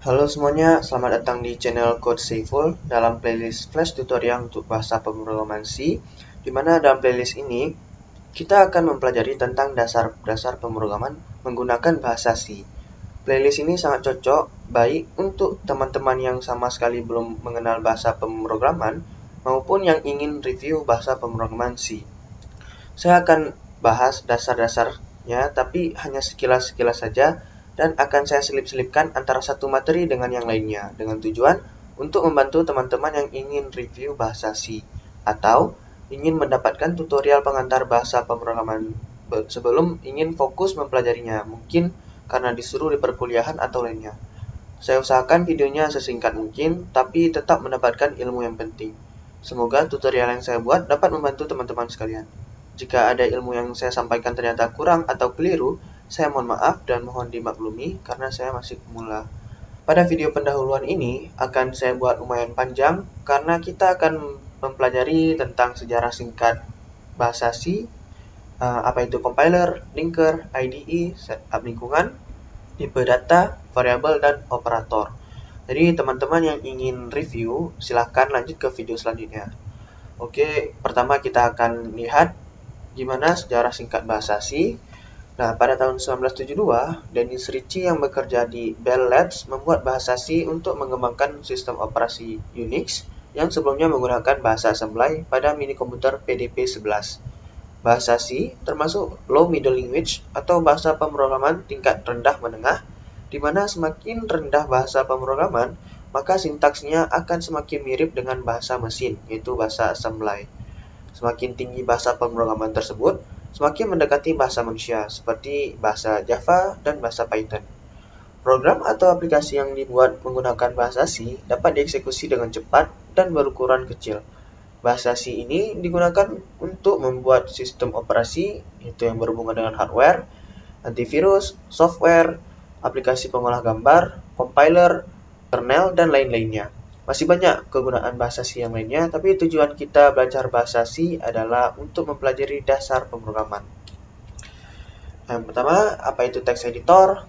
Halo semuanya, selamat datang di channel Code Saiful dalam playlist flash tutorial untuk bahasa pemrograman C, di mana dalam playlist ini kita akan mempelajari tentang dasar-dasar pemrograman menggunakan bahasa C. Playlist ini sangat cocok baik untuk teman-teman yang sama sekali belum mengenal bahasa pemrograman maupun yang ingin review bahasa pemrograman C. Saya akan bahas dasar-dasarnya, tapi hanya sekilas-sekilas saja, dan akan saya selip-selipkan antara satu materi dengan yang lainnya, dengan tujuan untuk membantu teman-teman yang ingin review bahasa C, atau ingin mendapatkan tutorial pengantar bahasa pemrograman sebelum ingin fokus mempelajarinya, mungkin karena disuruh di perkuliahan atau lainnya. Saya usahakan videonya sesingkat mungkin, tapi tetap mendapatkan ilmu yang penting. Semoga tutorial yang saya buat dapat membantu teman-teman sekalian. Jika ada ilmu yang saya sampaikan ternyata kurang atau keliru, saya mohon maaf dan mohon dimaklumi karena saya masih pemula. Pada video pendahuluan ini akan saya buat lumayan panjang karena kita akan mempelajari tentang sejarah singkat bahasa C, apa itu compiler, linker, IDE, setup lingkungan, tipe data, variabel, dan operator. Jadi teman-teman yang ingin review, silahkan lanjut ke video selanjutnya. Oke, pertama kita akan lihat gimana sejarah singkat bahasa C. Nah, pada tahun 1972, Dennis Ritchie yang bekerja di Bell Labs membuat bahasa C untuk mengembangkan sistem operasi Unix yang sebelumnya menggunakan bahasa assembly pada mini komputer PDP-11. Bahasa C termasuk low middle language atau bahasa pemrograman tingkat rendah menengah, di mana semakin rendah bahasa pemrograman, maka sintaksnya akan semakin mirip dengan bahasa mesin, yaitu bahasa assembly. Semakin tinggi bahasa pemrograman tersebut, semakin mendekati bahasa manusia, seperti bahasa Java dan bahasa Python. Program atau aplikasi yang dibuat menggunakan bahasa C dapat dieksekusi dengan cepat dan berukuran kecil. Bahasa C ini digunakan untuk membuat sistem operasi, yaitu yang berhubungan dengan hardware, antivirus, software, aplikasi pengolah gambar, compiler, kernel, dan lain-lainnya. Masih banyak kegunaan bahasa C yang lainnya, tapi tujuan kita belajar bahasa C adalah untuk mempelajari dasar pemrograman. Yang pertama, apa itu text editor?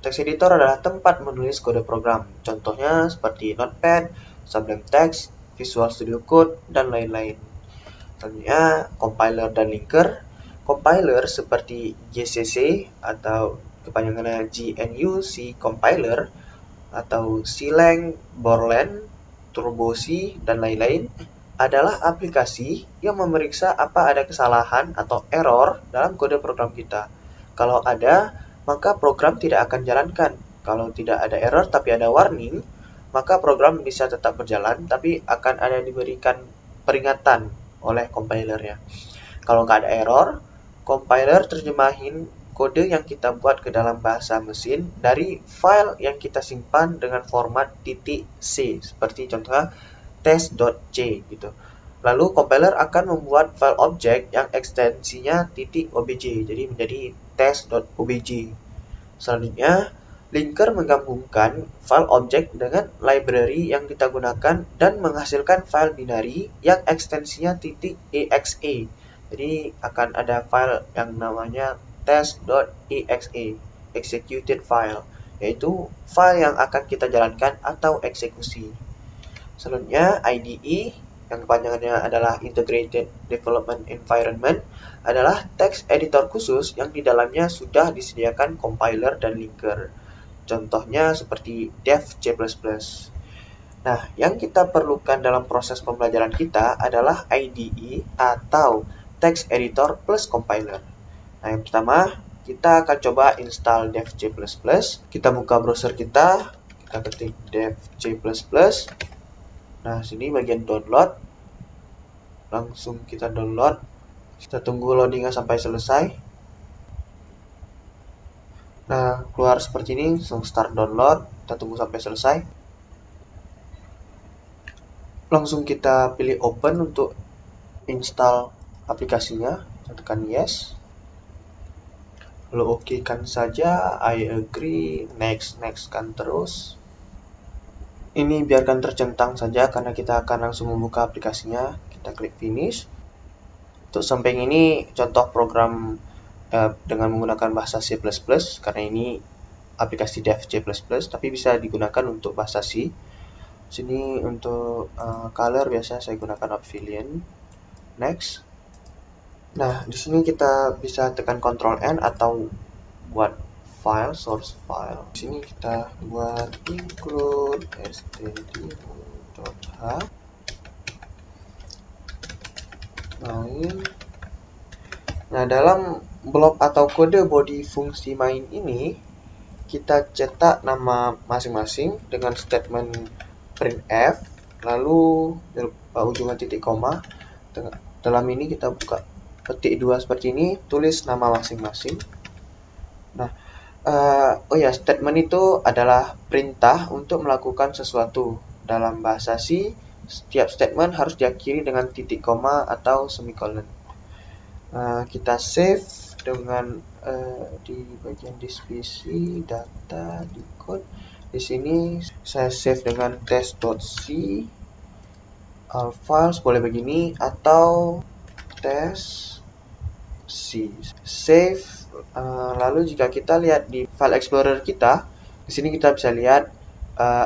Text editor adalah tempat menulis kode program. Contohnya seperti Notepad, Sublime Text, Visual Studio Code, dan lain-lain. Selanjutnya, compiler dan linker. Compiler seperti GCC atau kepanjangannya GNU C Compiler atau Clang, Borland, Turbo C, dan lain-lain adalah aplikasi yang memeriksa apa ada kesalahan atau error dalam kode program kita. Kalau ada, maka program tidak akan jalankan. Kalau tidak ada error tapi ada warning, maka program bisa tetap berjalan tapi akan ada diberikan peringatan oleh compilernya. Kalau nggak ada error, compiler terjemahin kode yang kita buat ke dalam bahasa mesin dari file yang kita simpan dengan format .c, seperti contohnya test.c gitu. Lalu compiler akan membuat file object yang ekstensinya .obj, jadi menjadi test.obj. Selanjutnya, linker menggabungkan file object dengan library yang kita gunakan dan menghasilkan file binary yang ekstensinya .exe. Jadi akan ada file yang namanya test.exe, executed file, yaitu file yang akan kita jalankan atau eksekusi. Selanjutnya, IDE yang kepanjangannya adalah Integrated Development Environment adalah text editor khusus yang di dalamnya sudah disediakan compiler dan linker. Contohnya seperti dev C++. Nah, yang kita perlukan dalam proses pembelajaran kita adalah IDE atau text editor plus compiler. Nah, yang pertama, kita akan coba install dev C++. Kita buka browser kita ketik dev C++. Nah, sini bagian download. Langsung kita download. Kita tunggu loadingnya sampai selesai. Nah, keluar seperti ini, langsung start download. Kita tunggu sampai selesai. Langsung kita pilih open untuk install aplikasinya. Kita tekan yes. Lalu oke kan saja, I agree, next kan terus. Ini biarkan tercentang saja karena kita akan langsung membuka aplikasinya. Kita klik finish. Untuk samping ini contoh program dengan menggunakan bahasa C++, karena ini aplikasi dev C++, tapi bisa digunakan untuk bahasa C. Sini untuk color biasa saya gunakan Optilion. Next. Nah, di sini kita bisa tekan Ctrl N atau buat file, source file. Di sini kita buat include std.h main. Nah, dalam blok atau kode body fungsi main ini, kita cetak nama masing-masing dengan statement printf, lalu ujungnya titik koma. Dalam ini kita buka petik 2 seperti ini, tulis nama masing-masing. Nah, statement itu adalah perintah untuk melakukan sesuatu. Dalam bahasa C, setiap statement harus diakhiri dengan titik koma atau semicolon. Kita save dengan di bagian disk-PC, data, di code. Di sini saya save dengan test.c. Files boleh begini atau test C. Save. Lalu jika kita lihat di file explorer kita, di sini kita bisa lihat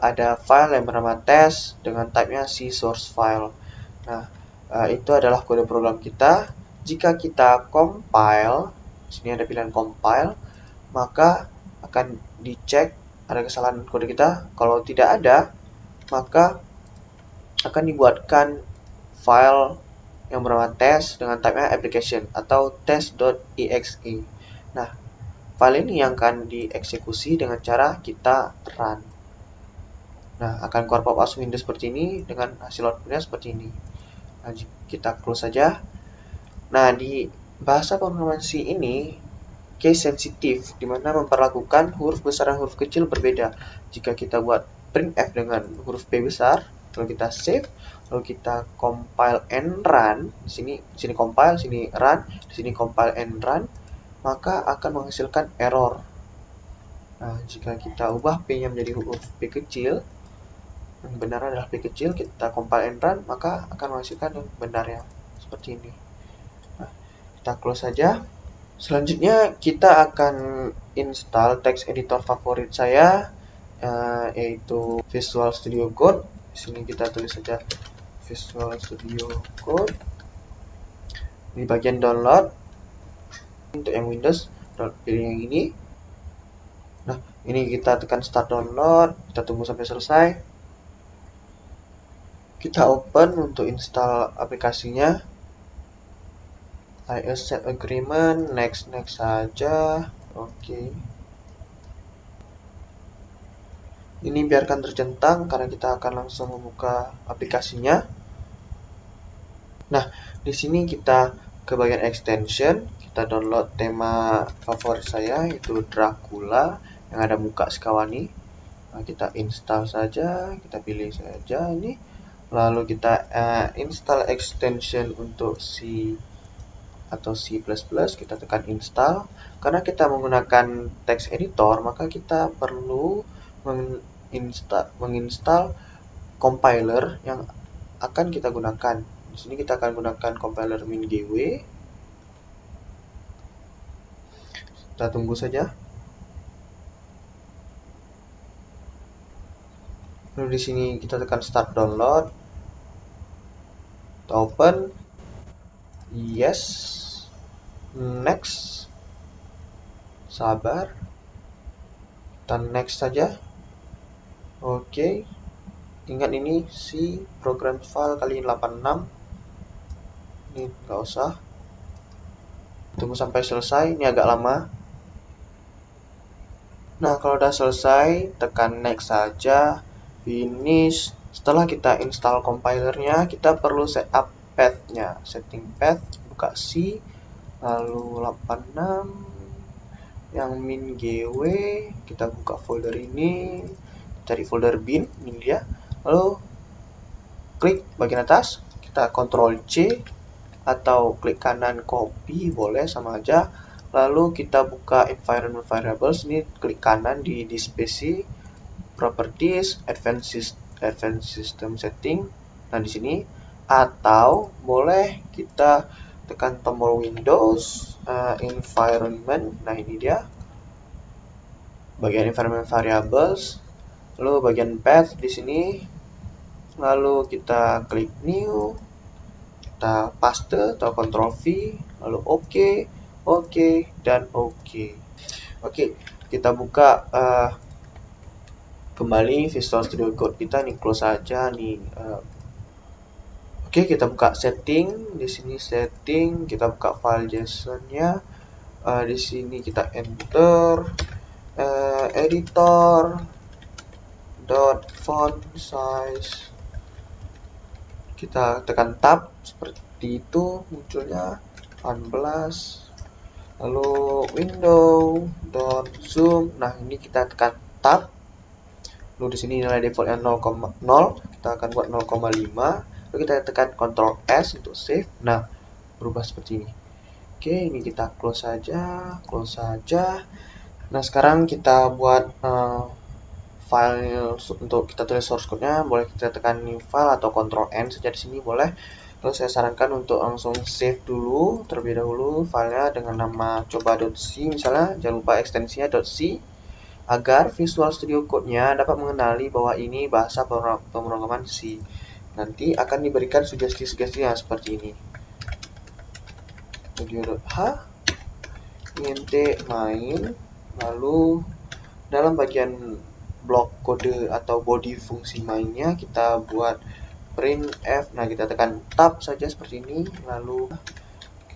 ada file yang bernama test dengan type-nya C source file. Nah, itu adalah kode program kita. Jika kita compile, di sini ada pilihan compile, maka akan dicek ada kesalahan kode kita. Kalau tidak ada, maka akan dibuatkan file yang bernama test dengan type-nya application atau test.exe. Nah, file ini yang akan dieksekusi dengan cara kita run. Nah, akan keluar pop-up window seperti ini dengan hasil outputnya seperti ini. Nah, kita close saja. Nah, di bahasa pemrograman C ini case sensitif, di mana memperlakukan huruf besar dan huruf kecil berbeda. Jika kita buat printf dengan huruf P besar, lalu kita save, lalu kita compile and run, di sini compile, sini run, di sini compile and run, maka akan menghasilkan error. Nah, jika kita ubah P-nya menjadi huruf P kecil, yang benar adalah P kecil, kita compile and run, maka akan menghasilkan yang benarnya seperti ini. Nah, kita close saja. Selanjutnya kita akan install text editor favorit saya, yaitu Visual Studio Code. Di sini kita tulis saja Visual Studio Code. Di bagian download, untuk yang Windows, pilih yang ini. Nah, ini kita tekan start download, kita tunggu sampai selesai. Kita open untuk install aplikasinya. I accept agreement, next saja. Oke. Ini biarkan tercentang karena kita akan langsung membuka aplikasinya. Nah, di sini kita ke bagian extension, kita download tema favorit saya yaitu Dracula yang ada muka sekawani. Nah, kita install saja, kita pilih saja ini. Lalu kita install extension untuk C atau C++, kita tekan install. Karena kita menggunakan text editor, maka kita perlu menginstal compiler yang akan kita gunakan. Di sini kita akan gunakan compiler MinGW. Kita tunggu saja. Lalu di sini kita tekan start download. Kita open. Yes. Next. Sabar. Kita next saja. Oke. Ingat ini si program file kali 86. Ini nggak usah. Tunggu sampai selesai. Ini agak lama. Nah, kalau udah selesai, tekan next saja. Finish. Setelah kita install compilernya, kita perlu setup path-nya. Setting path, buka C, lalu 86, yang MinGW, kita buka folder ini, cari folder bin, ini dia. Lalu klik bagian atas, kita Ctrl C, atau klik kanan copy, boleh sama aja. Lalu kita buka environment variables, ini klik kanan di disk-PC, properties, advanced system setting. Nah, di sini atau boleh kita tekan tombol Windows, environment. Nah, ini dia. bagian environment variables, lalu bagian path di sini, lalu kita klik new, kita paste atau Ctrl V, lalu OK, dan OK. Oke, kita buka kembali Visual Studio Code kita nih, close aja nih. Oke, kita buka setting, di sini setting, kita buka file JSON-nya. Di sini kita enter editor dot font size. Kita tekan tab seperti itu, munculnya 18. Lalu window dot zoom. Nah, ini kita tekan tab. Lalu di sini nilai defaultnya 0,0, kita akan buat 0,5. Lalu kita tekan Ctrl S untuk save. Nah, berubah seperti ini. Oke, ini kita close saja. Nah, sekarang kita buat file untuk kita tulis source code-nya. Boleh kita tekan new file atau Ctrl N saja di sini boleh. Lalu saya sarankan untuk langsung save dulu terlebih dahulu filenya dengan nama coba.c misalnya. Jangan lupa ekstensinya .c agar Visual Studio Code-nya dapat mengenali bahwa ini bahasa pemrograman C. Nanti akan diberikan sugesti-sugesti yang seperti ini. Studio.h int main, lalu dalam bagian blok kode atau body fungsi mainnya kita buat printf. Nah, kita tekan tab saja seperti ini, lalu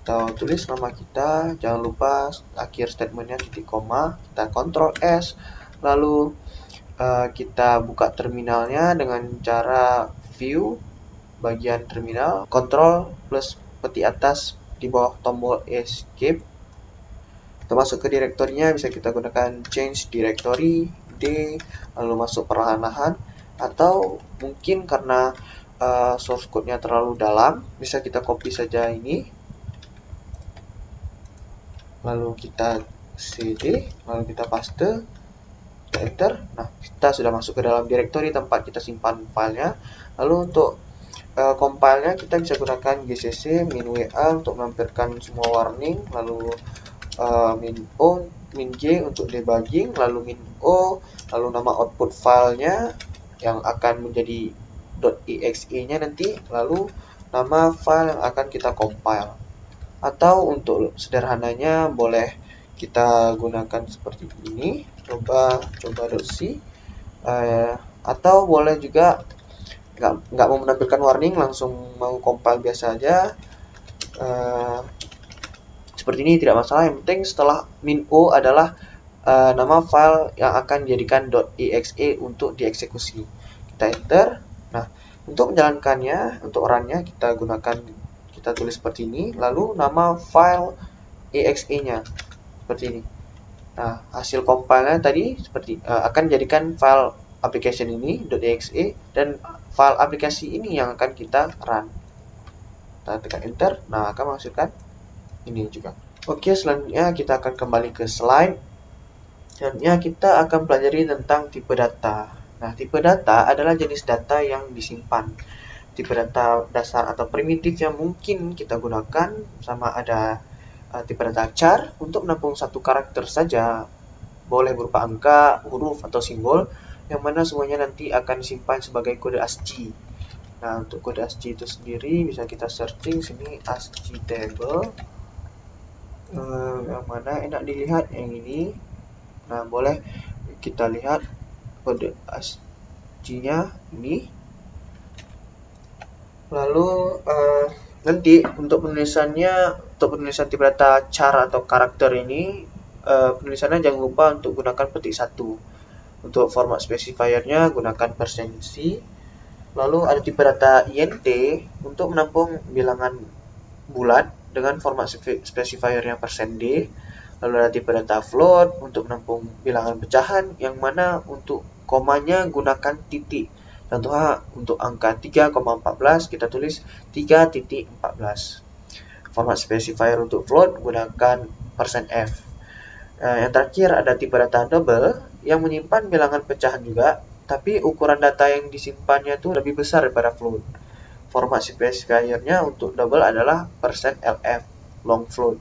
kita tulis nama kita. Jangan lupa akhir statementnya titik koma. Kita Ctrl S, lalu kita buka terminalnya dengan cara view bagian terminal, Ctrl plus peti atas di bawah tombol escape. Kita masuk ke direktorinya, bisa kita gunakan change directory D, lalu masuk perlahan-lahan, atau mungkin karena source code-nya terlalu dalam, bisa kita copy saja ini, lalu kita cd, lalu kita paste, kita enter. Nah, kita sudah masuk ke dalam directory tempat kita simpan filenya. Lalu untuk compile-nya kita bisa gunakan gcc -wa untuk melampirkan semua warning, lalu -o, -g untuk debugging, lalu -o, lalu nama output filenya yang akan menjadi .exe-nya nanti, lalu nama file yang akan kita compile. Atau untuk sederhananya boleh kita gunakan seperti ini, coba.c, atau boleh juga nggak mau menampilkan warning, langsung mau compile biasa aja. Seperti ini tidak masalah, yang penting setelah -o adalah nama file yang akan dijadikan .exe untuk dieksekusi. Kita enter. Nah, untuk menjalankannya, untuk run-nya kita tulis seperti ini, lalu nama file exe-nya seperti ini. Nah, hasil compile-nya tadi seperti akan jadikan file application ini .exe, dan file aplikasi ini yang akan kita run. Kita tekan enter. Nah, akan menghasilkan ini juga. Oke, selanjutnya kita akan kembali ke slide. Selanjutnya kita akan pelajari tentang tipe data. Nah, tipe data adalah jenis data yang disimpan. Tipe data dasar atau primitif yang mungkin kita gunakan sama ada tipe data char untuk menampung satu karakter saja, boleh berupa angka, huruf, atau simbol, yang mana semuanya nanti akan disimpan sebagai kode ASCII. Nah, untuk kode ASCII itu sendiri bisa kita searching sini ASCII table, yang mana enak dilihat yang ini. Nah, boleh kita lihat kode ASCII-nya ini. Lalu nanti untuk penulisan tipe data char atau karakter ini, penulisannya jangan lupa untuk gunakan petik 1. Untuk format specifier-nya gunakan %c. Lalu ada tipe data int untuk menampung bilangan bulat dengan format specifier-nya %d. Lalu ada tipe data float untuk menampung bilangan pecahan, yang mana untuk komanya gunakan titik. Contohnya untuk angka 3,14 kita tulis 3.14. Format specifier untuk float gunakan %f. Yang terakhir ada tipe data double yang menyimpan bilangan pecahan juga, tapi ukuran data yang disimpannya itu lebih besar daripada float. Format specifier-nya untuk double adalah %lf, long float.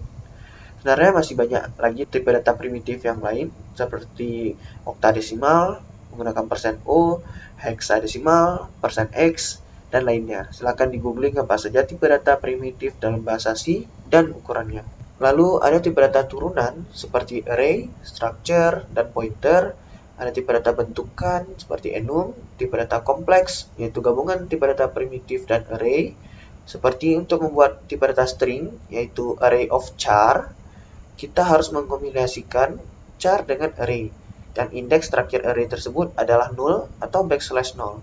Sebenarnya masih banyak lagi tipe data primitif yang lain, seperti oktadesimal, menggunakan persen %O, heksadesimal, persen %X, dan lainnya. Silahkan di googling apa saja tipe data primitif dalam bahasa C dan ukurannya. Lalu ada tipe data turunan seperti array, structure, dan pointer. Ada tipe data bentukan seperti enum, tipe data kompleks yaitu gabungan tipe data primitif dan array. Seperti untuk membuat tipe data string yaitu array of char, kita harus mengkombinasikan char dengan array dan indeks terakhir array tersebut adalah null atau \null.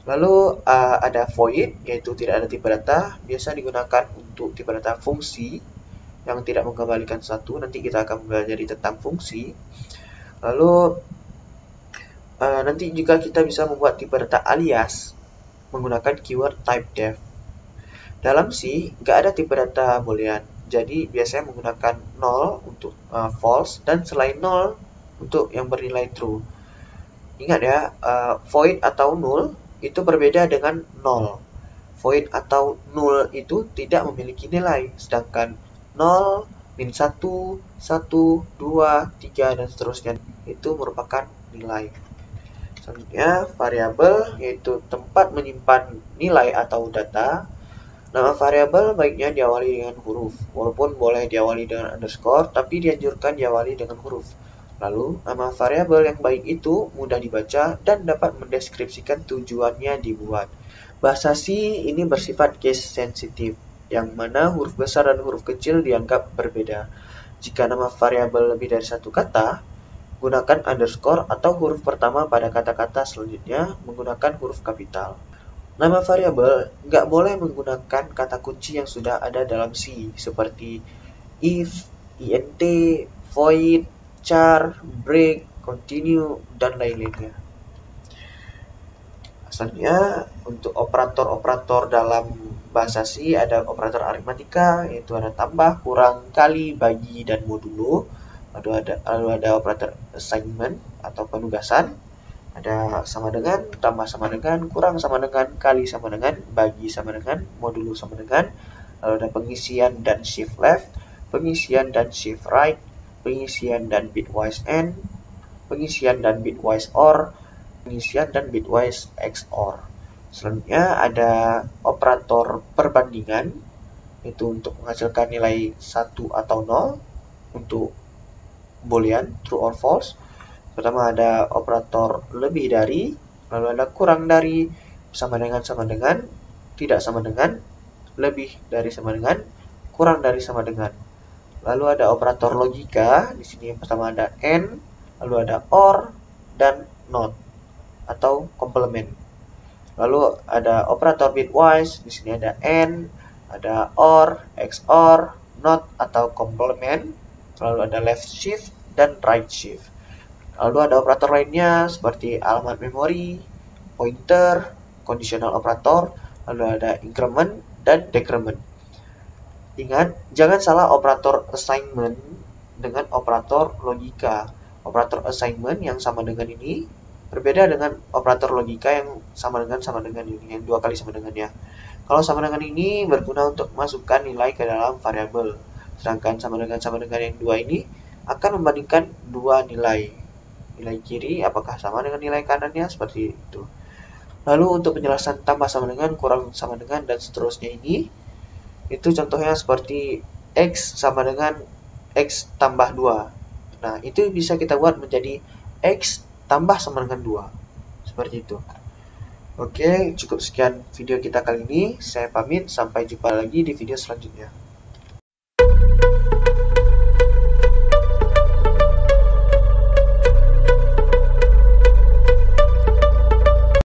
Lalu ada void yaitu tidak ada tipe data, biasa digunakan untuk tipe data fungsi yang tidak mengembalikan satu. Nanti kita akan belajar tentang fungsi. Lalu nanti juga kita bisa membuat tipe data alias menggunakan keyword typedef. Dalam C nggak ada tipe data boolean, jadi biasanya menggunakan 0 untuk false dan selain 0 untuk yang bernilai true. Ingat ya, void atau null itu berbeda dengan 0. Void atau null itu tidak memiliki nilai, sedangkan 0, min 1, 1, 2, 3, dan seterusnya itu merupakan nilai. Selanjutnya, variabel yaitu tempat menyimpan nilai atau data. Nama variabel baiknya diawali dengan huruf, walaupun boleh diawali dengan underscore, tapi dianjurkan diawali dengan huruf. Lalu, nama variabel yang baik itu mudah dibaca dan dapat mendeskripsikan tujuannya dibuat. Bahasa C ini bersifat case sensitif, yang mana huruf besar dan huruf kecil dianggap berbeda. Jika nama variabel lebih dari satu kata, gunakan underscore atau huruf pertama pada kata-kata selanjutnya menggunakan huruf kapital. Nama variabel nggak boleh menggunakan kata kunci yang sudah ada dalam C, seperti if, int, void, char, break, continue, dan lain-lainnya. Selanjutnya, untuk operator-operator dalam bahasa C ada operator aritmatika, yaitu ada tambah, kurang, kali, bagi, dan modulo. Lalu ada operator assignment atau penugasan. Ada sama dengan, tambah sama dengan, kurang sama dengan, kali sama dengan, bagi sama dengan, modulo sama dengan. Lalu ada pengisian dan shift left, pengisian dan shift right, pengisian dan bitwise AND, pengisian dan bitwise OR, pengisian dan bitwise XOR. Selanjutnya ada operator perbandingan, itu untuk menghasilkan nilai 1 atau 0 untuk boolean true or false. Pertama ada operator lebih dari, lalu ada kurang dari, sama dengan, tidak sama dengan, lebih dari sama dengan, kurang dari sama dengan. Lalu ada operator logika, di sini yang pertama ada AND, lalu ada OR dan NOT atau komplement. Lalu ada operator bitwise, di sini ada AND, ada OR, XOR, NOT atau komplement. Lalu ada left shift dan right shift. Lalu ada operator lainnya seperti alamat memori, pointer, conditional operator, lalu ada increment dan decrement. Ingat, jangan salah operator assignment dengan operator logika. Operator assignment yang sama dengan ini berbeda dengan operator logika yang sama dengan ini, yang 2 kali sama dengannya. Kalau sama dengan ini berguna untuk masukkan nilai ke dalam variabel, sedangkan sama dengan yang 2 ini akan membandingkan 2 nilai. Nilai kiri apakah sama dengan nilai kanannya, seperti itu. Lalu untuk penjelasan tambah sama dengan, kurang sama dengan, dan seterusnya ini, itu contohnya seperti X sama dengan X tambah 2. Nah, itu bisa kita buat menjadi X tambah sama dengan 2. Seperti itu. Oke, cukup sekian video kita kali ini. Saya pamit, sampai jumpa lagi di video selanjutnya.